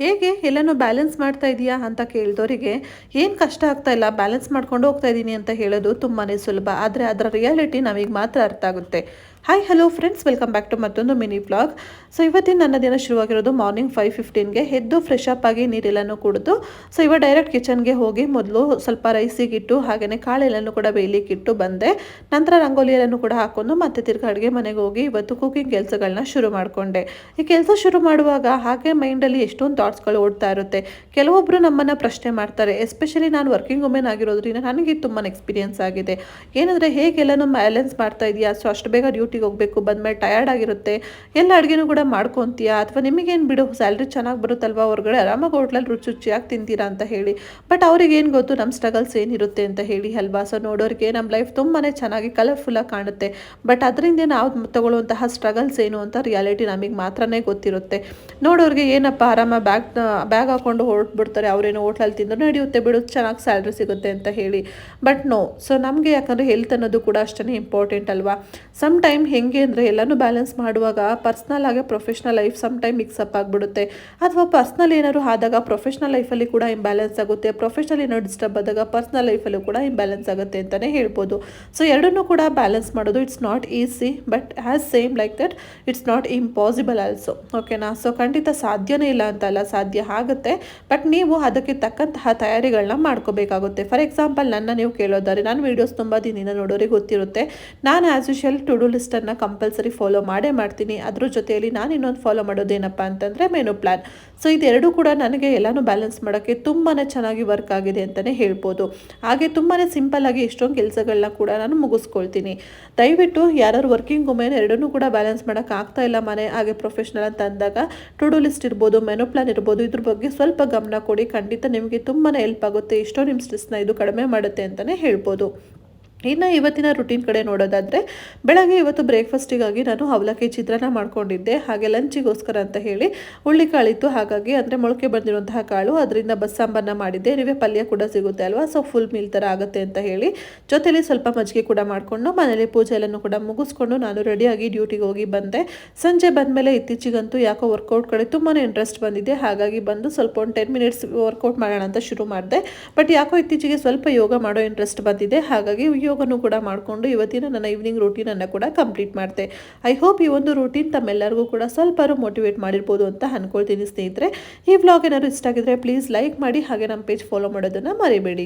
ಹೇಗೆ ಎಲ್ಲನೂ ಬ್ಯಾಲೆನ್ಸ್ ಮಾಡ್ತಾ ಇದೀಯಾ ಅಂತ ಕೇಳಿದವರಿಗೆ ಏನು ಕಷ್ಟ ಆಗ್ತಾ ಇಲ್ಲ, ಬ್ಯಾಲೆನ್ಸ್ ಮಾಡ್ಕೊಂಡು ಹೋಗ್ತಾ ಇದ್ದೀನಿ ಅಂತ ಹೇಳೋದು ತುಂಬಾ ಸುಲಭ. ಆದರೆ ಅದರ ರಿಯಾಲಿಟಿ ನಮಗೆ ಮಾತ್ರ ಅರ್ಥ ಆಗುತ್ತೆ. Hi hello friends, welcome back to ಮತ್ತೊಂದು ಮಿನಿ ವ್ಲಾಗ್. ಸೊ ಇವತ್ತಿನ ನನ್ನ ದಿನ ಶುರುವಾಗಿರೋದು ಮಾರ್ನಿಂಗ್ 5:15ಗೆ ಎದ್ದು ಫ್ರೆಶ್ ಅಪ್ ಆಗಿ ನೀರೆಲ್ಲನೂ ಕುಡಿದು ಸೊ ಇವಾಗ ಡೈರೆಕ್ಟ್ ಕಿಚನ್ಗೆ ಹೋಗಿ ಮೊದಲು ಸ್ವಲ್ಪ ರೈಸಿಗಿಟ್ಟು ಹಾಗೆಯೇ ಕಾಳೆಲ್ಲನೂ ಕೂಡ ಬೇಯಲಿಕ್ಕಿಟ್ಟು ಬಂದೆ. ನಂತರ ರಂಗೋಲಿ ಎಲ್ಲನೂ ಕೂಡ ಹಾಕ್ಕೊಂಡು ಮತ್ತೆ ತಿರ್ಗಿ ಅಡುಗೆ ಮನೆಗೆ ಹೋಗಿ ಇವತ್ತು ಕುಕಿಂಗ್ ಕೆಲಸಗಳನ್ನ ಶುರು ಮಾಡಿಕೊಂಡೆ. ಈ ಕೆಲಸ ಶುರು ಮಾಡುವಾಗ ಹಾಗೆ ಮೈಂಡಲ್ಲಿ ಎಷ್ಟೊಂದು ಥಾಟ್ಸ್ಗಳು ಓಡ್ತಾ ಇರುತ್ತೆ. ಕೆಲವೊಬ್ಬರು ನಮ್ಮನ್ನು ಪ್ರಶ್ನೆ ಮಾಡ್ತಾರೆ. ಎಸ್ಪೆಷಲಿ ನಾನು ವರ್ಕಿಂಗ್ ವುಮೆನ್ ಆಗಿರೋದ್ರಿಂದ ನನಗೆ ತುಂಬಾ ಎಕ್ಸ್ಪೀರಿಯನ್ಸ್ ಆಗಿದೆ. ಏನಂದರೆ ಹೇಗೆಲ್ಲನೂ ಬ್ಯಾಲೆನ್ಸ್ ಮಾಡ್ತಾ ಇದೆಯಾ, ಸೊ ಅಷ್ಟು ಬೇಗ ಡ್ಯೂಟಿಗೆ ಹೋಗಬೇಕು, ಬಂದಮೇಲೆ ಟಯರ್ಡ್ ಆಗಿರುತ್ತೆ, ಎಲ್ಲ ಅಡುಗೆನೂ ಕೂಡ ಮಾಡ್ಕೊತೀಯಾ, ಅಥವಾ ನಿಮಗೇನು ಬಿಡು ಸ್ಯಾಲ್ರಿ ಚೆನ್ನಾಗಿ ಬರುತ್ತಲ್ವಾ, ಹೊರಗಡೆ ಆರಾಮಾಗಿ ಹೋಟ್ಲಲ್ಲಿ ರುಚಿಯಾಗಿ ತಿಂತೀರಾ ಅಂತ ಹೇಳಿ. ಬಟ್ ಅವ್ರಿಗೆ ಏನು ಗೊತ್ತು ನಮ್ಮ ಸ್ಟ್ರಗಲ್ಸ್ ಏನಿರುತ್ತೆ ಅಂತ ಹೇಳಿ ಅಲ್ವಾ. ಸೊ ನೋಡೋರಿಗೆ ನಮ್ಮ ಲೈಫ್ ತುಂಬಾ ಚೆನ್ನಾಗಿ ಕಲರ್ಫುಲ್ಲಾಗಿ ಕಾಣುತ್ತೆ. ಬಟ್ ಅದರಿಂದ ನಾವು ತಗೊಳ್ಳುವಂತಹ ಸ್ಟ್ರಗಲ್ಸ್ ಏನು ಅಂತ ರಿಯಾಲಿಟಿ ನಮಗೆ ಮಾತ್ರನೇ ಗೊತ್ತಿರುತ್ತೆ. ನೋಡೋರಿಗೆ ಏನಪ್ಪ ಆರಾಮ ಬ್ಯಾಗ್ ಹಾಕ್ಕೊಂಡು ಹೊರಟ್ಬಿಡ್ತಾರೆ, ಅವರೇನೋ ಹೋಟ್ಲಲ್ಲಿ ತಿಂದು ನಡೆಯುತ್ತೆ ಬಿಡು, ಚೆನ್ನಾಗಿ ಸ್ಯಾಲ್ರಿ ಸಿಗುತ್ತೆ ಅಂತ ಹೇಳಿ. ಬಟ್ ನೋ, ಸೊ ನಮಗೆ ಯಾಕಂದರೆ ಹೆಲ್ತ್ ಅನ್ನೋದು ಕೂಡ ಅಷ್ಟೇ ಇಂಪಾರ್ಟೆಂಟ್ ಅಲ್ವಾ. ಸಮ್ ಟೈಮ್ ಹೆಂಗೆ ಅಂದರೆ ಎಲ್ಲನೂ ಬ್ಯಾಲೆನ್ಸ್ ಮಾಡುವಾಗ ಪರ್ಸ್ನಲ್ ಆಗಿ professional life some time mix up ಆಗಿಬಿಡುತ್ತೆ. ಅಥವಾ ಪರ್ಸ್ನಲ್ ಏನಾದ್ರು ಆದಾಗ ಪ್ರೊಫೆಷ್ನಲ್ ಲೈಫಲ್ಲಿ ಕೂಡ ಇಂಬ್ಯಾಲೆನ್ಸ್ ಆಗುತ್ತೆ, ಪ್ರೊಫೆಷ್ನಲ್ ಏನೋ ಡಿಸ್ಟರ್ಬ್ ಆದಾಗ ಪರ್ಸ್ನಲ್ ಲೈಫಲ್ಲೂ ಕೂಡ ಇಂಬ್ಯಾಲೆನ್ಸ್ ಆಗುತ್ತೆ ಅಂತಲೇ ಹೇಳ್ಬೋದು. ಸೊ ಎರಡನ್ನೂ ಕೂಡ ಬ್ಯಾಲೆನ್ಸ್ ಮಾಡೋದು it's not easy, but as same like that it's not impossible also. ಓಕೆನಾ. ಸೊ ಖಂಡಿತ ಸಾಧ್ಯನೇ ಇಲ್ಲ ಅಂತಲ್ಲ, ಸಾಧ್ಯ ಆಗುತ್ತೆ. ಬಟ್ ನೀವು ಅದಕ್ಕೆ ತಕ್ಕಂತಹ ತಯಾರಿಗಳನ್ನ ಮಾಡ್ಕೋಬೇಕಾಗುತ್ತೆ. ಫಾರ್ ಎಕ್ಸಾಂಪಲ್ ನನ್ನ ನೀವು ಕೇಳೋದಾದ್ರೆ, ನಾನು ವೀಡಿಯೋಸ್ ತುಂಬ ದಿನದಿಂದ ನೋಡೋರಿಗೆ ಗೊತ್ತಿರುತ್ತೆ, ನಾನು ಆ್ಯಸ್ ಯೂಶುವಲ್ ಟು ಡೂ ಲಿಸ್ಟನ್ನು ಕಂಪಲ್ಸರಿ ಫಾಲೋ ಮಾಡೇ ಮಾಡ್ತೀನಿ. ಅದ್ರ ಜೊತೆಯಲ್ಲಿ ನಾನು ಇನ್ನೊಂದು ಫಾಲೋ ಮಾಡೋದೇನಪ್ಪ ಅಂತಂದರೆ ಮೆನು ಪ್ಲ್ಯಾನ್. ಸೊ ಇದೆರಡೂ ಕೂಡ ನನಗೆ ಎಲ್ಲನೂ ಬ್ಯಾಲೆನ್ಸ್ ಮಾಡೋಕ್ಕೆ ತುಂಬಾ ಚೆನ್ನಾಗಿ ವರ್ಕ್ ಆಗಿದೆ ಅಂತಲೇ ಹೇಳ್ಬೋದು. ಹಾಗೆ ತುಂಬಾ ಸಿಂಪಲ್ಲಾಗಿ ಎಷ್ಟೊಂದು ಕೆಲಸಗಳನ್ನ ಕೂಡ ನಾನು ಮುಗಿಸ್ಕೊಳ್ತೀನಿ. ದಯವಿಟ್ಟು ಯಾರು ವರ್ಕಿಂಗ್ ವುಮೆನ್ ಎರಡನ್ನೂ ಕೂಡ ಬ್ಯಾಲೆನ್ಸ್ ಮಾಡೋಕ್ಕೆ ಆಗ್ತಾ ಇಲ್ಲ ಮನೆ ಹಾಗೆ ಪ್ರೊಫೆಷ್ನಲ್ ಅಂತ ಅಂದಾಗ ಟು ಡೂ ಲಿಸ್ಟ್ ಇರ್ಬೋದು, ಮೆನು ಪ್ಲಾನ್ ಇರ್ಬೋದು, ಇದ್ರ ಬಗ್ಗೆ ಸ್ವಲ್ಪ ಗಮನ ಕೊಡಿ. ಖಂಡಿತ ನಿಮಗೆ ತುಂಬಾ ಹೆಲ್ಪ್ ಆಗುತ್ತೆ. ಎಷ್ಟೋ ನಿಮ್ಮ ಸ್ಟ್ರೆಸ್ನ ಇದು ಕಡಿಮೆ ಮಾಡುತ್ತೆ ಅಂತಲೇ ಹೇಳ್ಬೋದು. ಇನ್ನು ಇವತ್ತಿನ ರುಟೀನ್ ಕಡೆ ನೋಡೋದಾದರೆ, ಬೆಳಗ್ಗೆ ಇವತ್ತು ಬ್ರೇಕ್ಫಾಸ್ಟಿಗಾಗಿ ನಾನು ಅವಲಕ್ಕಿ ಚಿತ್ರಾನ್ನ ಮಾಡ್ಕೊಂಡಿದ್ದೆ. ಹಾಗೆ ಲಂಚಿಗೋಸ್ಕರ ಅಂತ ಹೇಳಿ ಹುಳ್ಳಿಕಾಳಿತ್ತು, ಹಾಗಾಗಿ ಅಂದರೆ ಮೊಳಕೆ ಬಂದಿರುವಂತಹ ಕಾಳು, ಅದರಿಂದ ಬಸ್ಸಾಂಬಾರನ್ನ ಮಾಡಿದ್ದೆ. ನೀವೇ ಪಲ್ಯ ಕೂಡ ಸಿಗುತ್ತೆ ಅಲ್ವಾ, ಸೊ ಫುಲ್ ಮೀಲ್ ಥರ ಆಗುತ್ತೆ ಅಂತ ಹೇಳಿ ಜೊತೆಲಿ ಸ್ವಲ್ಪ ಮಜ್ಜಿಗೆ ಕೂಡ ಮಾಡಿಕೊಂಡು ಮನೇಲಿ ಪೂಜೆ ಎಲ್ಲನೂ ಕೂಡ ಮುಗಿಸ್ಕೊಂಡು ನಾನು ರೆಡಿಯಾಗಿ ಡ್ಯೂಟಿಗೆ ಹೋಗಿ ಬಂದೆ. ಸಂಜೆ ಬಂದಮೇಲೆ ಇತ್ತೀಚೆಗಂತೂ ಯಾಕೋ ವರ್ಕೌಟ್ ಕಡೆ ತುಂಬಾ ಇಂಟ್ರೆಸ್ಟ್ ಬಂದಿದೆ. ಹಾಗಾಗಿ ಬಂದು ಸ್ವಲ್ಪ ಒಂದು 10 ಮಿನಿಟ್ಸ್ ವರ್ಕೌಟ್ ಮಾಡೋಣ ಅಂತ ಶುರು ಮಾಡಿದೆ. ಬಟ್ ಯಾಕೋ ಇತ್ತೀಚೆಗೆ ಸ್ವಲ್ಪ ಯೋಗ ಮಾಡೋ ಇಂಟ್ರೆಸ್ಟ್ ಬಂದಿದೆ. ಹಾಗಾಗಿ ಯೋಗನೂ ಕೂಡ ಮಾಡಿಕೊಂಡು ಇವತ್ತಿನ ನನ್ನ ಈವ್ನಿಂಗ್ ರೂಟೀನನ್ನು ಕೂಡ ಕಂಪ್ಲೀಟ್ ಮಾಡಿದೆ. ಐ ಹೋಪ್ ಈ ಒಂದು ರೂಟೀನ್ ತಮ್ಮೆಲ್ಲರಿಗೂ ಕೂಡ ಸ್ವಲ್ಪ ಮೋಟಿವೇಟ್ ಮಾಡಿರ್ಬೋದು ಅಂತ ಅಂದ್ಕೊಳ್ತೀನಿ ಸ್ನೇಹಿತರೆ. ಈ ವ್ಲಾಗ್ ಏನಾದ್ರು ಇಷ್ಟ ಆಗಿದ್ರೆ ಪ್ಲೀಸ್ ಲೈಕ್ ಮಾಡಿ, ಹಾಗೆ ನಮ್ಮ ಪೇಜ್ ಫಾಲೋ ಮಾಡೋದನ್ನು ಮರಿಬೇಡಿ.